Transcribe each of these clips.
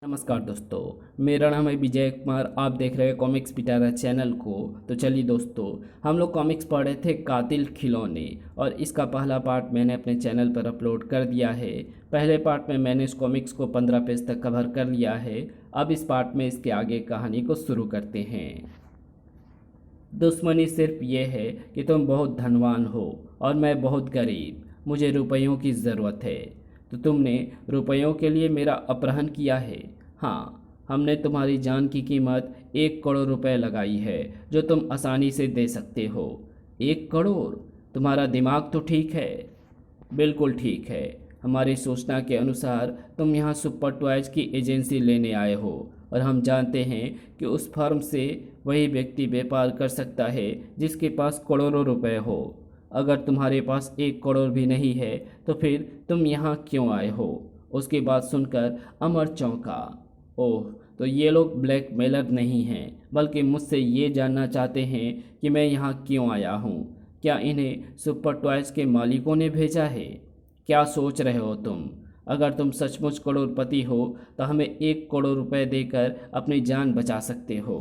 नमस्कार दोस्तों, मेरा नाम है विजय कुमार। आप देख रहे हैं कॉमिक्स पिटारा चैनल को। तो चलिए दोस्तों, हम लोग कॉमिक्स पढ़ रहे थे कातिल खिलौने, और इसका पहला पार्ट मैंने अपने चैनल पर अपलोड कर दिया है। पहले पार्ट में मैंने इस कॉमिक्स को 15 पेज तक कवर कर लिया है। अब इस पार्ट में इसके आगे कहानी को शुरू करते हैं। दुश्मनी सिर्फ ये है कि तुम बहुत धनवान हो और मैं बहुत गरीब। मुझे रुपयों की ज़रूरत है, तो तुमने रुपयों के लिए मेरा अपहरण किया है। हाँ, हमने तुम्हारी जान की कीमत 1 करोड़ रुपए लगाई है, जो तुम आसानी से दे सकते हो। 1 करोड़? तुम्हारा दिमाग तो ठीक है। बिल्कुल ठीक है। हमारी सूचना के अनुसार तुम यहाँ सुपर टॉयज की एजेंसी लेने आए हो, और हम जानते हैं कि उस फर्म से वही व्यक्ति व्यापार कर सकता है जिसके पास करोड़ों रुपए हो। अगर तुम्हारे पास 1 करोड़ भी नहीं है तो फिर तुम यहाँ क्यों आए हो? उसकी बात सुनकर अमर चौंका। ओह, तो ये लोग ब्लैकमेलर नहीं हैं, बल्कि मुझसे ये जानना चाहते हैं कि मैं यहाँ क्यों आया हूँ। क्या इन्हें सुपर टॉयज के मालिकों ने भेजा है? क्या सोच रहे हो तुम? अगर तुम सचमुच करोड़पति हो तो हमें 1 करोड़ रुपए देकर अपनी जान बचा सकते हो।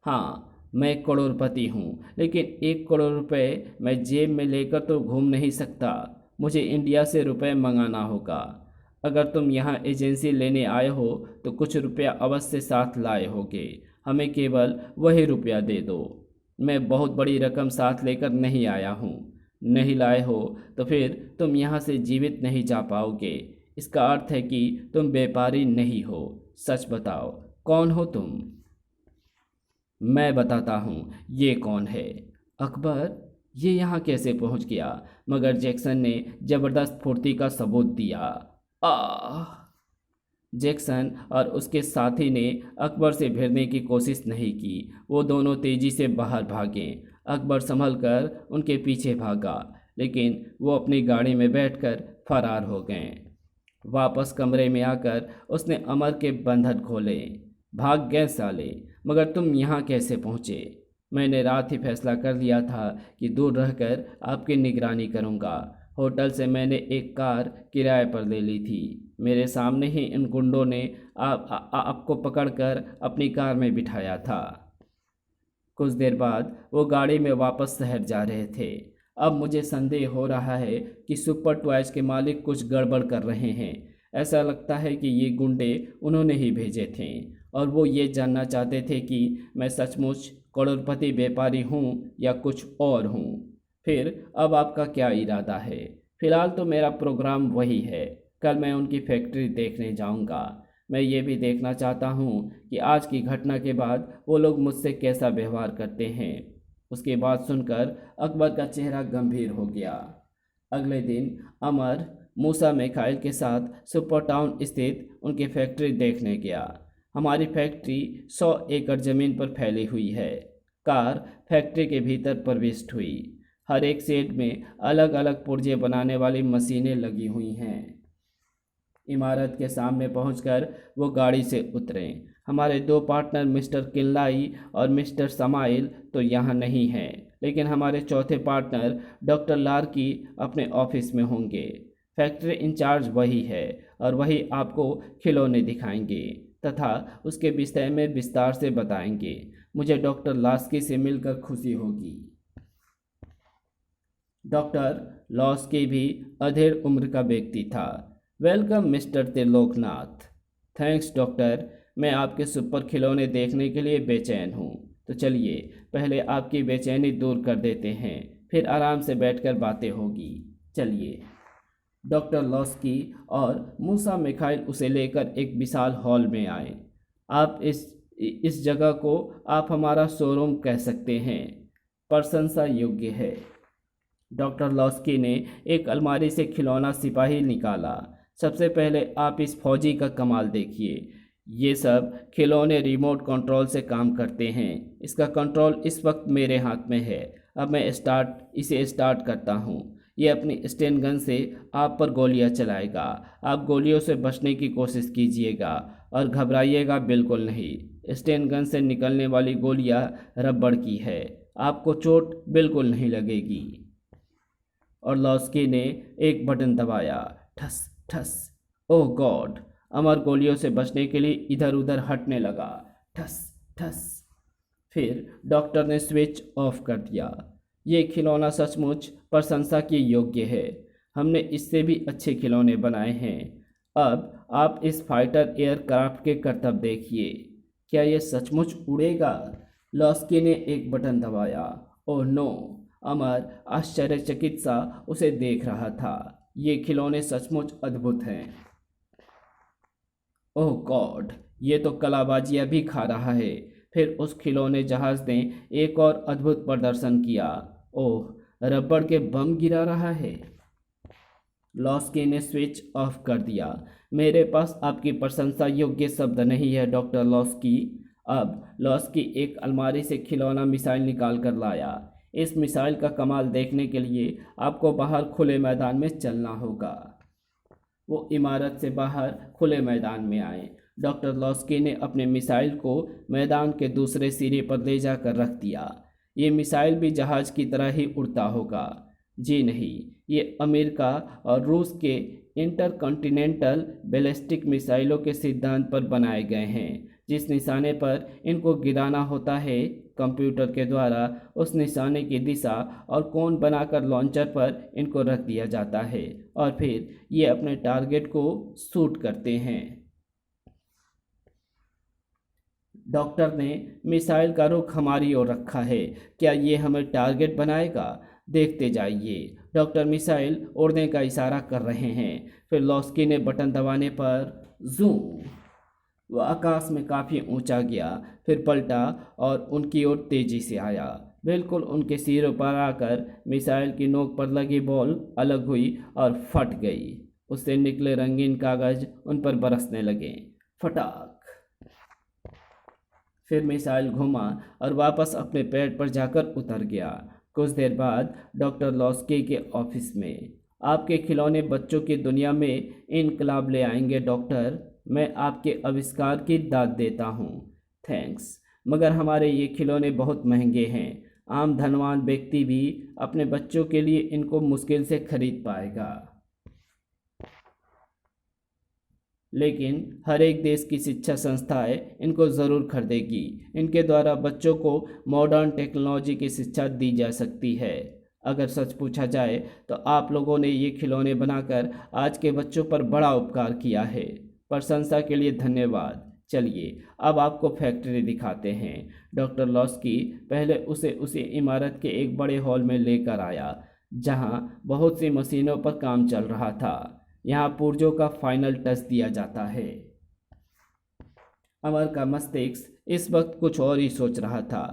हाँ, मैं करोड़पति हूँ, लेकिन 1 करोड़ रुपए मैं जेब में लेकर तो घूम नहीं सकता। मुझे इंडिया से रुपए मंगाना होगा। अगर तुम यहाँ एजेंसी लेने आए हो तो कुछ रुपया अवश्य साथ लाए होगे। हमें केवल वही रुपया दे दो। मैं बहुत बड़ी रकम साथ लेकर नहीं आया हूँ। नहीं लाए हो तो फिर तुम यहाँ से जीवित नहीं जा पाओगे। इसका अर्थ है कि तुम व्यापारी नहीं हो। सच बताओ, कौन हो तुम? मैं बताता हूँ ये कौन है। अकबर, ये यहाँ कैसे पहुँच गया? मगर जैक्सन ने ज़बरदस्त फुर्ती का सबूत दिया। आह! जैक्सन और उसके साथी ने अकबर से भिड़ने की कोशिश नहीं की। वो दोनों तेजी से बाहर भागे। अकबर संभल कर उनके पीछे भागा, लेकिन वो अपनी गाड़ी में बैठकर फरार हो गए। वापस कमरे में आकर उसने अमर के बंधन खोले। भाग गए साले, मगर तुम यहाँ कैसे पहुँचे? मैंने रात ही फैसला कर लिया था कि दूर रहकर आपकी निगरानी करूँगा। होटल से मैंने एक कार किराए पर ले ली थी। मेरे सामने ही इन गुंडों ने आपको पकड़कर अपनी कार में बिठाया था। कुछ देर बाद वो गाड़ी में वापस शहर जा रहे थे। अब मुझे संदेह हो रहा है कि सुपर टॉयज के मालिक कुछ गड़बड़ कर रहे हैं। ऐसा लगता है कि ये गुंडे उन्होंने ही भेजे थे, और वो ये जानना चाहते थे कि मैं सचमुच करोड़पति व्यापारी हूँ या कुछ और हूँ। फिर अब आपका क्या इरादा है? फिलहाल तो मेरा प्रोग्राम वही है। कल मैं उनकी फैक्ट्री देखने जाऊँगा। मैं ये भी देखना चाहता हूँ कि आज की घटना के बाद वो लोग मुझसे कैसा व्यवहार करते हैं। उसकी बात सुनकर अकबर का चेहरा गंभीर हो गया। अगले दिन अमर मूसा मिखाइल के साथ सुपर टाउन स्थित उनकी फैक्ट्री देखने गया। हमारी फैक्ट्री 100 एकड़ ज़मीन पर फैली हुई है। कार फैक्ट्री के भीतर प्रविष्ट हुई। हर एक शेड में अलग अलग पुर्जे बनाने वाली मशीनें लगी हुई हैं। इमारत के सामने पहुंचकर वो गाड़ी से उतरे। हमारे 2 पार्टनर मिस्टर किल्लाई और मिस्टर समाइल तो यहाँ नहीं हैं, लेकिन हमारे चौथे पार्टनर डॉक्टर लार्की अपने ऑफिस में होंगे। फैक्ट्री इंचार्ज वही है, और वही आपको खिलौने दिखाएंगे तथा उसके विषय में विस्तार से बताएंगे। मुझे डॉक्टर लास्की से मिलकर खुशी होगी। डॉक्टर लॉस्की भी अधेड़ उम्र का व्यक्ति था। Welcome mister Trilokanath. Thanks doctor, मैं आपके सुपर खिलौने देखने के लिए बेचैन हूँ। तो चलिए पहले आपकी बेचैनी दूर कर देते हैं, फिर आराम से बैठकर बातें होगी। चलिए। डॉक्टर लॉस्की और मूसा मिखाइल उसे लेकर एक विशाल हॉल में आए। आप इस जगह को आप हमारा शोरूम कह सकते हैं। प्रशंसा योग्य है। डॉक्टर लॉस्की ने एक अलमारी से खिलौना सिपाही निकाला। सबसे पहले आप इस फौजी का कमाल देखिए। ये सब खिलौने रिमोट कंट्रोल से काम करते हैं। इसका कंट्रोल इस वक्त मेरे हाथ में है। अब मैं इसे स्टार्ट करता हूँ। ये अपनी स्टेन गन से आप पर गोलियां चलाएगा। आप गोलियों से बचने की कोशिश कीजिएगा और घबराइएगा बिल्कुल नहीं। स्टेन गन से निकलने वाली गोलियां रबड़ की है। आपको चोट बिल्कुल नहीं लगेगी। और लॉस्की ने एक बटन दबाया। ठस ठस। ओह गॉड, अमर गोलियों से बचने के लिए इधर उधर हटने लगा। ठस ठस। फिर डॉक्टर ने स्विच ऑफ कर दिया। ये खिलौना सचमुच प्रशंसा के योग्य है। हमने इससे भी अच्छे खिलौने बनाए हैं। अब आप इस फाइटर एयरक्राफ्ट के करतब देखिए। क्या यह सचमुच उड़ेगा? लॉस्की ने एक बटन दबाया। Oh no! अमर आश्चर्यचकित सा उसे देख रहा था। ये खिलौने सचमुच अद्भुत हैं। ओह गॉड! ये तो कलाबाजियाँ भी खा रहा है। फिर उस खिलौने जहाज ने एक और अद्भुत प्रदर्शन किया। ओह, रबड़ के बम गिरा रहा है। लॉस्की ने स्विच ऑफ कर दिया। मेरे पास आपकी प्रशंसा योग्य शब्द नहीं है डॉक्टर लॉस्की। अब लॉस्की एक अलमारी से खिलौना मिसाइल निकाल कर लाया। इस मिसाइल का कमाल देखने के लिए आपको बाहर खुले मैदान में चलना होगा। वो इमारत से बाहर खुले मैदान में आए। डॉक्टर लॉस्की ने अपने मिसाइल को मैदान के दूसरे सिरे पर ले जाकर रख दिया। ये मिसाइल भी जहाज की तरह ही उड़ता होगा। जी नहीं, ये अमेरिका और रूस के इंटरकॉन्टिनेंटल बैलिस्टिक मिसाइलों के सिद्धांत पर बनाए गए हैं। जिस निशाने पर इनको गिराना होता है, कंप्यूटर के द्वारा उस निशाने की दिशा और कोण बनाकर लॉन्चर पर इनको रख दिया जाता है और फिर ये अपने टारगेट को शूट करते हैं। डॉक्टर ने मिसाइल का रुख हमारी ओर रखा है। क्या ये हमें टारगेट बनाएगा? देखते जाइए। डॉक्टर मिसाइल उड़ने का इशारा कर रहे हैं। फिर लॉस्की ने बटन दबाने पर जूम, वह आकाश में काफ़ी ऊंचा गया, फिर पलटा और उनकी ओर तेजी से आया। बिल्कुल उनके सिरों पर आकर मिसाइल की नोक पर लगी बॉल अलग हुई और फट गई। उससे निकले रंगीन कागज उन पर बरसने लगे। फटाक। फिर मिसाइल घुमा और वापस अपने पैर पर जाकर उतर गया। कुछ देर बाद डॉक्टर लॉस्की के ऑफिस में। आपके खिलौने बच्चों की दुनिया में इनकलाब ले आएंगे डॉक्टर। मैं आपके आविष्कार की दाद देता हूँ। थैंक्स, मगर हमारे ये खिलौने बहुत महंगे हैं। आम धनवान व्यक्ति भी अपने बच्चों के लिए इनको मुश्किल से खरीद पाएगा। लेकिन हर एक देश की शिक्षा संस्थाएं इनको ज़रूर खरीदेगी। इनके द्वारा बच्चों को मॉडर्न टेक्नोलॉजी की शिक्षा दी जा सकती है। अगर सच पूछा जाए तो आप लोगों ने ये खिलौने बनाकर आज के बच्चों पर बड़ा उपकार किया है। प्रशंसा के लिए धन्यवाद। चलिए अब आपको फैक्ट्री दिखाते हैं। डॉक्टर लॉस्की पहले उसे उसी इमारत के एक बड़े हॉल में लेकर आया जहाँ बहुत सी मशीनों पर काम चल रहा था। यहाँ पुर्जों का फाइनल टच दिया जाता है। अमर का मस्तिष्क इस वक्त कुछ और ही सोच रहा था।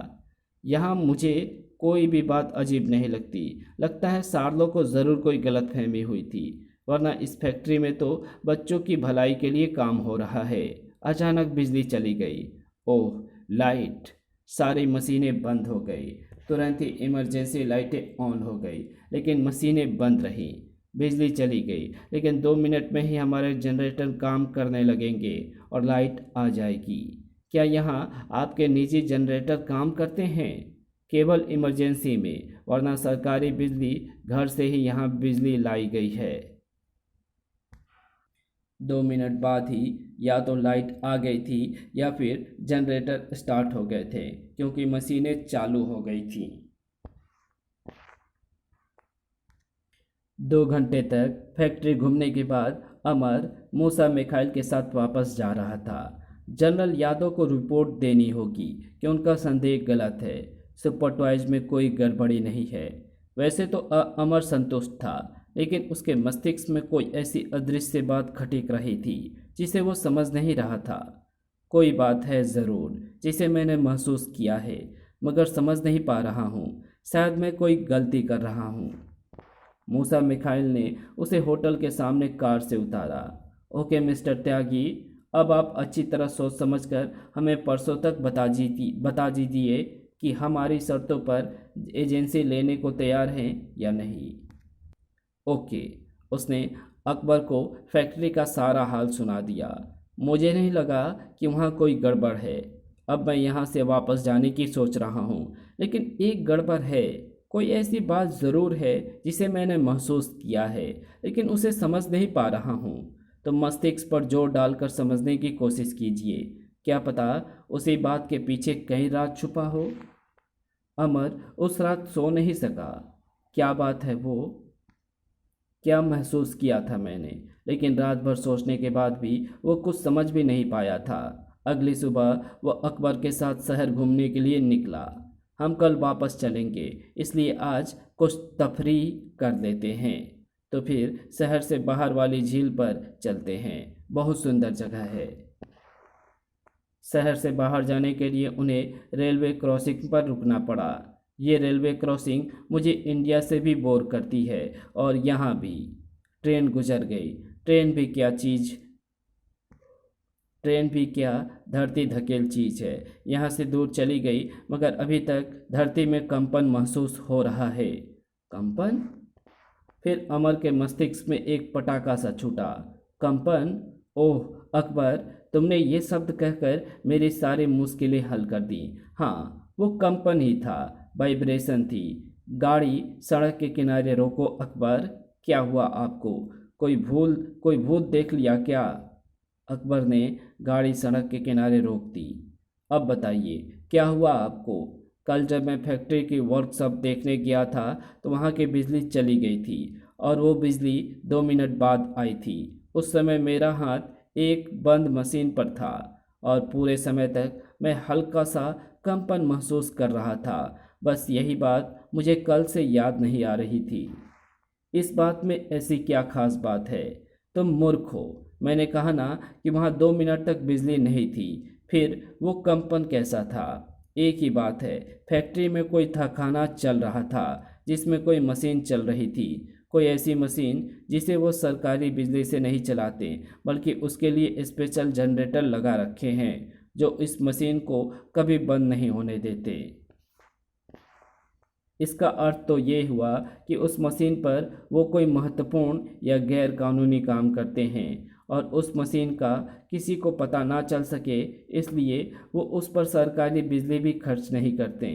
यहाँ मुझे कोई भी बात अजीब नहीं लगती। लगता है शार्लो को ज़रूर कोई गलतफहमी हुई थी, वरना इस फैक्ट्री में तो बच्चों की भलाई के लिए काम हो रहा है। अचानक बिजली चली गई। ओह लाइट! सारी मशीनें बंद हो गई। तुरंत ही इमरजेंसी लाइटें ऑन हो गई, लेकिन मशीनें बंद रहीं। बिजली चली गई, लेकिन 2 मिनट में ही हमारे जनरेटर काम करने लगेंगे और लाइट आ जाएगी। क्या यहाँ आपके निजी जनरेटर काम करते हैं? केवल इमरजेंसी में, वरना सरकारी बिजली घर से ही यहाँ बिजली लाई गई है। 2 मिनट बाद ही या तो लाइट आ गई थी या फिर जनरेटर स्टार्ट हो गए थे, क्योंकि मशीनें चालू हो गई थीं। 2 घंटे तक फैक्ट्री घूमने के बाद अमर मूसा मिखाइल के साथ वापस जा रहा था। जनरल यादव को रिपोर्ट देनी होगी कि उनका संदेह गलत है। सुपर टॉयज में कोई गड़बड़ी नहीं है। वैसे तो अमर संतुष्ट था, लेकिन उसके मस्तिष्क में कोई ऐसी अदृश्य बात खटिक रही थी जिसे वो समझ नहीं रहा था। कोई बात है ज़रूर जिसे मैंने महसूस किया है, मगर समझ नहीं पा रहा हूँ। शायद मैं कोई गलती कर रहा हूँ। मूसा मिखाइल ने उसे होटल के सामने कार से उतारा। ओके मिस्टर त्यागी, अब आप अच्छी तरह सोच समझकर हमें परसों तक बता दीजिए कि हमारी शर्तों पर एजेंसी लेने को तैयार हैं या नहीं। ओके। उसने अकबर को फैक्ट्री का सारा हाल सुना दिया। मुझे नहीं लगा कि वहाँ कोई गड़बड़ है। अब मैं यहाँ से वापस जाने की सोच रहा हूँ, लेकिन एक गड़बड़ है। कोई ऐसी बात ज़रूर है जिसे मैंने महसूस किया है, लेकिन उसे समझ नहीं पा रहा हूँ। तो मस्तिष्क पर जोर डालकर समझने की कोशिश कीजिए। क्या पता उसी बात के पीछे कहीं राज छुपा हो। अमर उस रात सो नहीं सका। क्या बात है वो? क्या महसूस किया था मैंने? लेकिन रात भर सोचने के बाद भी वो कुछ समझ भी नहीं पाया था। अगली सुबह वो अकबर के साथ शहर घूमने के लिए निकला। हम कल वापस चलेंगे, इसलिए आज कुछ तफरीह कर लेते हैं। तो फिर शहर से बाहर वाली झील पर चलते हैं। बहुत सुंदर जगह है। शहर से बाहर जाने के लिए उन्हें रेलवे क्रॉसिंग पर रुकना पड़ा। ये रेलवे क्रॉसिंग मुझे इंडिया से भी बोर करती है। और यहाँ भी ट्रेन गुजर गई। ट्रेन भी क्या धरती धकेल चीज़ है। यहाँ से दूर चली गई, मगर अभी तक धरती में कंपन महसूस हो रहा है। कंपन? फिर अमर के मस्तिष्क में एक पटाखा सा छूटा। कंपन? ओह अकबर, तुमने ये शब्द कहकर मेरी सारी मुश्किलें हल कर दी। हाँ, वो कंपन ही था, वाइब्रेशन थी। गाड़ी सड़क के किनारे रोको अकबर। क्या हुआ आपको? कोई भूत देख लिया क्या? अकबर ने गाड़ी सड़क के किनारे रोक दी। अब बताइए, क्या हुआ आपको? कल जब मैं फैक्ट्री की वर्कशॉप देखने गया था तो वहाँ की बिजली चली गई थी, और वो बिजली 2 मिनट बाद आई थी। उस समय मेरा हाथ एक बंद मशीन पर था, और पूरे समय तक मैं हल्का सा कंपन महसूस कर रहा था। बस यही बात मुझे कल से याद नहीं आ रही थी। इस बात में ऐसी क्या खास बात है? तुम मूर्ख हो। मैंने कहा ना कि वहाँ 2 मिनट तक बिजली नहीं थी। फिर वो कंपन कैसा था? एक ही बात है, फैक्ट्री में कोई कारखाना चल रहा था जिसमें कोई मशीन चल रही थी। कोई ऐसी मशीन जिसे वो सरकारी बिजली से नहीं चलाते, बल्कि उसके लिए स्पेशल जनरेटर लगा रखे हैं जो इस मशीन को कभी बंद नहीं होने देते। इसका अर्थ तो ये हुआ कि उस मशीन पर वो कोई महत्वपूर्ण या गैर कानूनी काम करते हैं, और उस मशीन का किसी को पता ना चल सके, इसलिए वो उस पर सरकारी बिजली भी खर्च नहीं करते।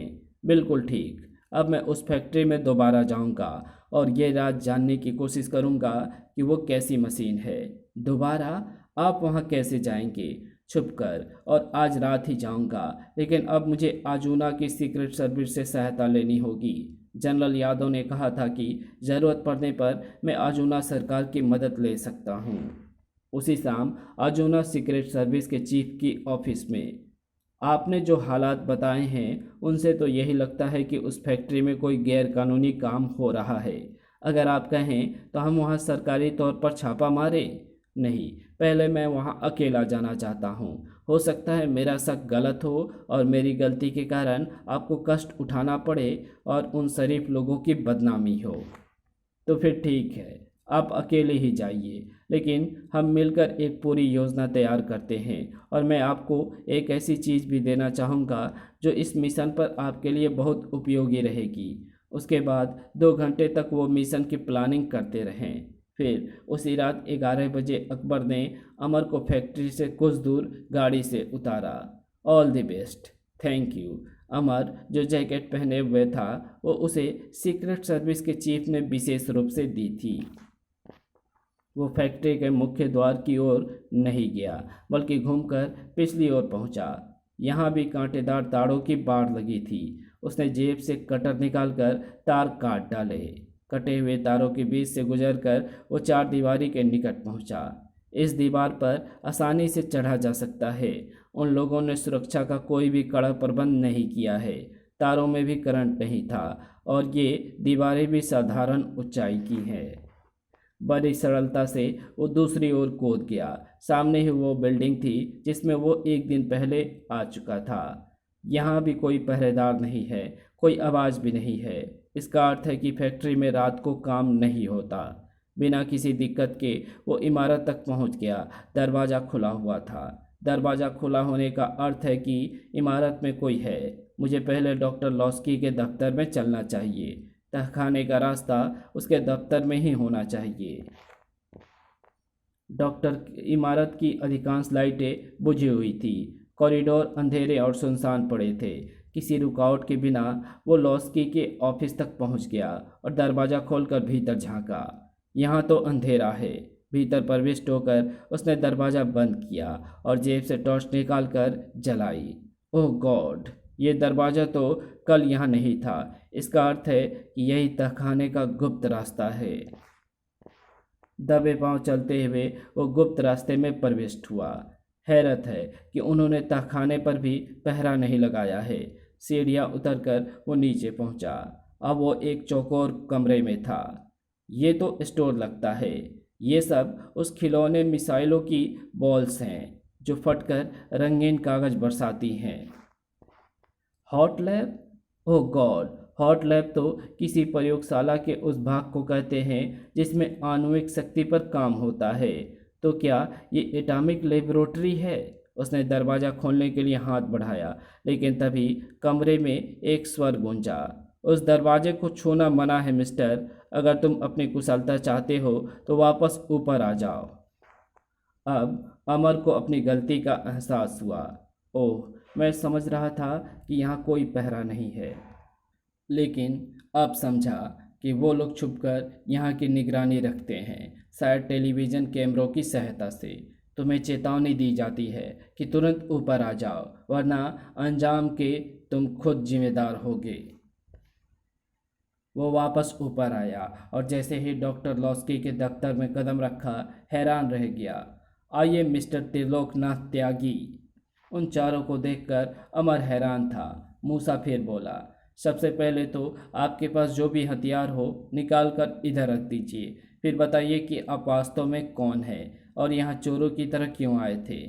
बिल्कुल ठीक। अब मैं उस फैक्ट्री में दोबारा जाऊंगा और ये रात जानने की कोशिश करूंगा कि वो कैसी मशीन है। दोबारा? आप वहाँ कैसे जाएंगे? छुपकर। और आज रात ही जाऊंगा, लेकिन अब मुझे आजूना की सीक्रेट सर्विस से सहायता लेनी होगी। जनरल यादव ने कहा था कि ज़रूरत पड़ने पर मैं आजूना सरकार की मदद ले सकता हूँ। उसी शाम आजूना सीक्रेट सर्विस के चीफ की ऑफिस में। आपने जो हालात बताए हैं उनसे तो यही लगता है कि उस फैक्ट्री में कोई गैर कानूनी काम हो रहा है। अगर आप कहें तो हम वहाँ सरकारी तौर पर छापा मारें। नहीं, पहले मैं वहाँ अकेला जाना चाहता हूँ। हो सकता है मेरा शक गलत हो और मेरी गलती के कारण आपको कष्ट उठाना पड़े और उन शरीफ लोगों की बदनामी हो। तो फिर ठीक है, आप अकेले ही जाइए, लेकिन हम मिलकर एक पूरी योजना तैयार करते हैं। और मैं आपको एक ऐसी चीज़ भी देना चाहूँगा जो इस मिशन पर आपके लिए बहुत उपयोगी रहेगी। उसके बाद 2 घंटे तक वो मिशन की प्लानिंग करते रहें। फिर उसी रात 11 बजे अकबर ने अमर को फैक्ट्री से कुछ दूर गाड़ी से उतारा। All the best. Thank you. Amar जो जैकेट पहने हुए था वो उसे सीक्रेट सर्विस के चीफ ने विशेष रूप से दी थी। वो फैक्ट्री के मुख्य द्वार की ओर नहीं गया, बल्कि घूमकर पिछली ओर पहुंचा। यहाँ भी कांटेदार तारों की बाड़ लगी थी। उसने जेब से कटर निकालकर तार काट डाले। कटे हुए तारों के बीच से गुजरकर वो चार दीवारी के निकट पहुंचा। इस दीवार पर आसानी से चढ़ा जा सकता है। उन लोगों ने सुरक्षा का कोई भी कड़ा प्रबंध नहीं किया है। तारों में भी करंट नहीं था, और ये दीवारें भी साधारण ऊंचाई की हैं। बड़ी सरलता से वो दूसरी ओर कूद गया। सामने ही वो बिल्डिंग थी जिसमें वो एक दिन पहले आ चुका था। यहाँ भी कोई पहरेदार नहीं है, कोई आवाज़ भी नहीं है। इसका अर्थ है कि फैक्ट्री में रात को काम नहीं होता। बिना किसी दिक्कत के वो इमारत तक पहुँच गया। दरवाज़ा खुला हुआ था। दरवाज़ा खुला होने का अर्थ है कि इमारत में कोई है। मुझे पहले डॉक्टर लॉस्की के दफ्तर में चलना चाहिए। तहखाने का रास्ता उसके दफ्तर में ही होना चाहिए। डॉक्टर इमारत की अधिकांश लाइटें बुझी हुई थी। कॉरिडोर अंधेरे और सुनसान पड़े थे। किसी रुकावट के बिना वो लॉस्की के ऑफिस तक पहुंच गया और दरवाज़ा खोलकर भीतर झांका। यहाँ तो अंधेरा है, भीतर प्रविष्ट होकर उसने दरवाज़ा बंद किया और जेब से टॉर्च निकालकर जलाई। ओह गॉड, ये दरवाज़ा तो कल यहाँ नहीं था। इसका अर्थ है कि यही तहखाने का गुप्त रास्ता है। दबे पांव चलते हुए वो गुप्त रास्ते में प्रविष्ट हुआ। हैरत है कि उन्होंने तहखाने पर भी पहरा नहीं लगाया है। सीढ़ियाँ उतरकर वो नीचे पहुंचा। अब वो एक चौकोर कमरे में था। ये तो स्टोर लगता है। ये सब उस खिलौने मिसाइलों की बॉल्स हैं जो फटकर रंगीन कागज बरसाती हैं। Hot lab? Oh God, hot lab तो किसी प्रयोगशाला के उस भाग को कहते हैं जिसमें आणविक शक्ति पर काम होता है। तो क्या ये एटॉमिक लेबोरेटरी है? उसने दरवाज़ा खोलने के लिए हाथ बढ़ाया, लेकिन तभी कमरे में एक स्वर गूंजा। उस दरवाजे को छूना मना है मिस्टर। अगर तुम अपनी कुशलता चाहते हो तो वापस ऊपर आ जाओ। अब अमर को अपनी गलती का एहसास हुआ। ओह, मैं समझ रहा था कि यहाँ कोई पहरा नहीं है, लेकिन अब समझा कि वो लोग छुपकर यहाँ की निगरानी रखते हैं, शायद टेलीविज़न कैमरों की सहायता से। तुम्हें चेतावनी दी जाती है कि तुरंत ऊपर आ जाओ, वरना अंजाम के तुम खुद जिम्मेदार होगे। वो वापस ऊपर आया और जैसे ही डॉक्टर लॉस्की के दफ्तर में कदम रखा, हैरान रह गया। आइए मिस्टर त्रिलोकनाथ त्यागी। उन चारों को देखकर अमर हैरान था। मूसा फिर बोला, सबसे पहले तो आपके पास जो भी हथियार हो निकाल कर इधर रख दीजिए। फिर बताइए कि आप वास्तव में कौन है और यहाँ चोरों की तरह क्यों आए थे।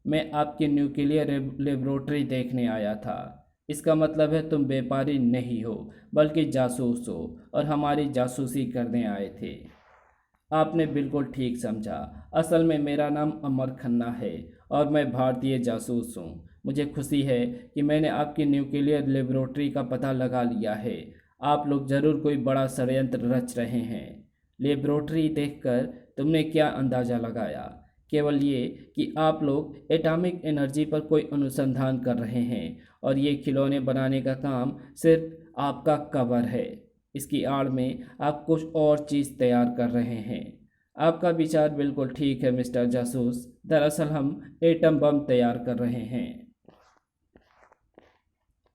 मैं आपकी न्यूक्लियर लेबोरेटरी देखने आया था। इसका मतलब है तुम व्यापारी नहीं हो बल्कि जासूस हो और हमारी जासूसी करने आए थे। आपने बिल्कुल ठीक समझा। असल में मेरा नाम अमर खन्ना है और मैं भारतीय जासूस हूँ। मुझे खुशी है कि मैंने आपकी न्यूक्लियर लेबोरेटरी का पता लगा लिया है। आप लोग ज़रूर कोई बड़ा षड्यंत्र रच रहे हैं। लेबोरेटरी देखकर तुमने क्या अंदाज़ा लगाया? केवल ये कि आप लोग एटॉमिक एनर्जी पर कोई अनुसंधान कर रहे हैं और ये खिलौने बनाने का काम सिर्फ आपका कवर है। इसकी आड़ में आप कुछ और चीज़ तैयार कर रहे हैं। आपका विचार बिल्कुल ठीक है मिस्टर जासूस। दरअसल हम एटम बम तैयार कर रहे हैं।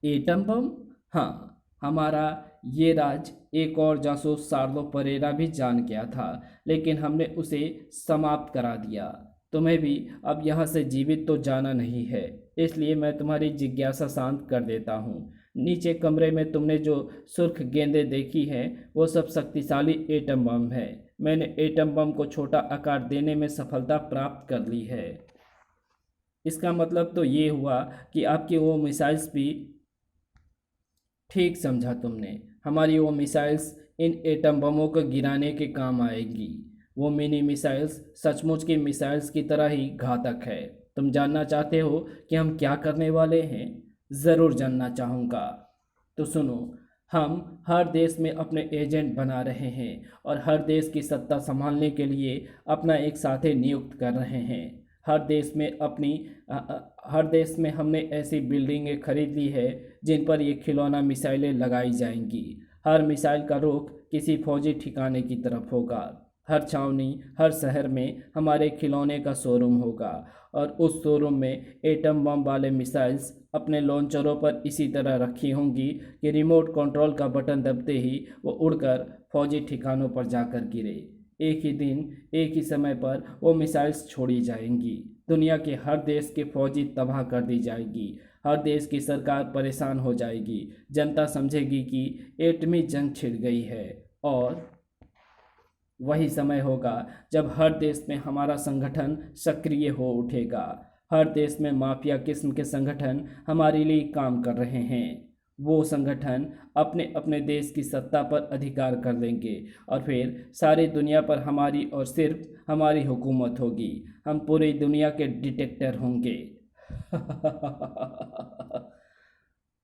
Atom bomb? हाँ, हमारा ये राज एक और जासूस सार्लो परेरा भी जान गया था, लेकिन हमने उसे समाप्त करा दिया। तुम्हें भी अब यहाँ से जीवित तो जाना नहीं है, इसलिए मैं तुम्हारी जिज्ञासा शांत कर देता हूँ। नीचे कमरे में तुमने जो सुर्ख गेंदें देखी हैं वो सब शक्तिशाली एटम बम है। मैंने एटम बम को छोटा आकार देने में सफलता प्राप्त कर ली है। इसका मतलब तो ये हुआ कि आपकी वो मिसाइल्स भी। ठीक समझा तुमने। हमारी वो मिसाइल्स इन एटम बमों को गिराने के काम आएगी। वो मिनी मिसाइल्स सचमुच की मिसाइल्स की तरह ही घातक है। तुम जानना चाहते हो कि हम क्या करने वाले हैं? ज़रूर जानना चाहूँगा। तो सुनो, हम हर देश में अपने एजेंट बना रहे हैं और हर देश की सत्ता संभालने के लिए अपना एक साथी नियुक्त कर रहे हैं। हर देश में हमने ऐसी बिल्डिंगें खरीद ली है जिन पर ये खिलौना मिसाइलें लगाई जाएंगी। हर मिसाइल का रुख किसी फौजी ठिकाने की तरफ होगा। हर छावनी, हर शहर में हमारे खिलौने का शोरूम होगा और उस शोरूम में एटम बम वाले मिसाइल्स अपने लॉन्चरों पर इसी तरह रखी होंगी कि रिमोट कंट्रोल का बटन दबते ही वो उड़कर फौजी ठिकानों पर जाकर गिरे। एक ही दिन, एक ही समय पर वो मिसाइल्स छोड़ी जाएंगी। दुनिया के हर देश के फौजी तबाह कर दी जाएगी। हर देश की सरकार परेशान हो जाएगी। जनता समझेगी कि एटमी जंग छिड़ गई है और वही समय होगा जब हर देश में हमारा संगठन सक्रिय हो उठेगा। हर देश में माफिया किस्म के संगठन हमारे लिए काम कर रहे हैं। वो संगठन अपने अपने देश की सत्ता पर अधिकार कर लेंगे और फिर सारी दुनिया पर हमारी और सिर्फ हमारी हुकूमत होगी। हम पूरी दुनिया के डिटेक्टर होंगे।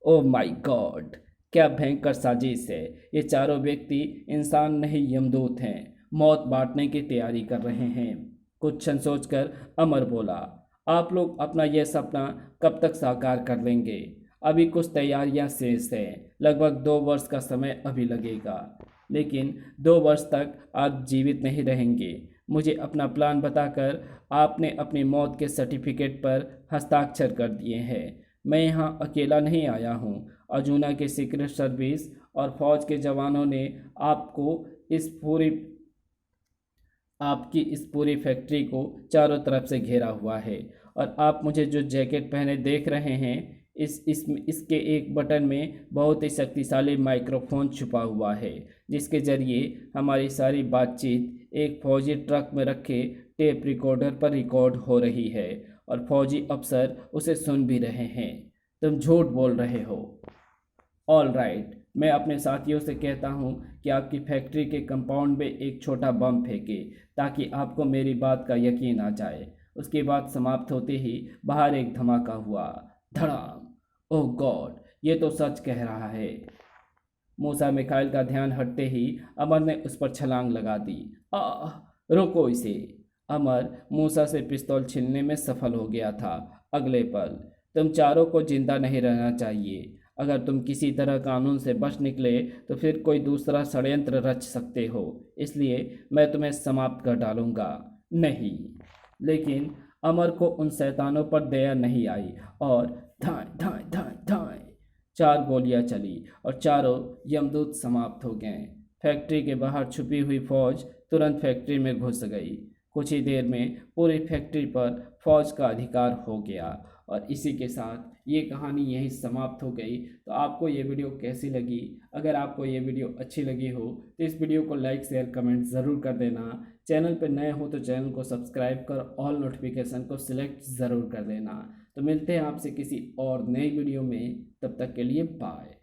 ओह माय गॉड, क्या भयंकर साजिश है। ये चारों व्यक्ति इंसान नहीं, यमदूत हैं। मौत बांटने की तैयारी कर रहे हैं। कुछ क्षण सोचकर अमर बोला, आप लोग अपना यह सपना कब तक साकार कर लेंगे? अभी कुछ तैयारियां शेष हैं। लगभग 2 वर्ष का समय अभी लगेगा, लेकिन 2 वर्ष तक आप जीवित नहीं रहेंगे। मुझे अपना प्लान बताकर आपने अपनी मौत के सर्टिफिकेट पर हस्ताक्षर कर दिए हैं। मैं यहाँ अकेला नहीं आया हूँ। अर्जुना के सीक्रेट सर्विस और फौज के जवानों ने आपकी इस पूरी फैक्ट्री को चारों तरफ से घेरा हुआ है। और आप मुझे जो जैकेट पहने देख रहे हैं, इसके एक बटन में बहुत ही शक्तिशाली माइक्रोफोन छुपा हुआ है, जिसके जरिए हमारी सारी बातचीत एक फौजी ट्रक में रखे टेप रिकॉर्डर पर रिकॉर्ड हो रही है और फौजी अफसर उसे सुन भी रहे हैं। तुम झूठ बोल रहे हो। ऑल राइट, मैं अपने साथियों से कहता हूँ कि आपकी फैक्ट्री के कंपाउंड में एक छोटा बम फेंके ताकि आपको मेरी बात का यकीन आ जाए। उसकी बात समाप्त होते ही बाहर एक धमाका हुआ। धड़ाम। ओह गॉड, ये तो सच कह रहा है। मूसा मिखाइल का ध्यान हटते ही अमर ने उस पर छलांग लगा दी। आह, रोको इसे। अमर मूसा से पिस्तौल छीनने में सफल हो गया था। अगले पल, तुम चारों को जिंदा नहीं रहना चाहिए। अगर तुम किसी तरह कानून से बच निकले तो फिर कोई दूसरा षड्यंत्र रच सकते हो, इसलिए मैं तुम्हें समाप्त कर डालूंगा। नहीं। लेकिन अमर को उन शैतानों पर दया नहीं आई और धाए धाए धाए धाए 4 गोलियां चली और चारों यमदूत समाप्त हो गए। फैक्ट्री के बाहर छुपी हुई फौज तुरंत फैक्ट्री में घुस गई। कुछ ही देर में पूरी फैक्ट्री पर फौज का अधिकार हो गया। और इसी के साथ ये कहानी यहीं समाप्त हो गई। तो आपको ये वीडियो कैसी लगी? अगर आपको ये वीडियो अच्छी लगी हो तो इस वीडियो को लाइक शेयर कमेंट ज़रूर कर देना। चैनल पर नए हो तो चैनल को सब्सक्राइब कर ऑल नोटिफिकेशन को सिलेक्ट ज़रूर कर देना। तो मिलते हैं आपसे किसी और नई वीडियो में, तब तक के लिए बाय।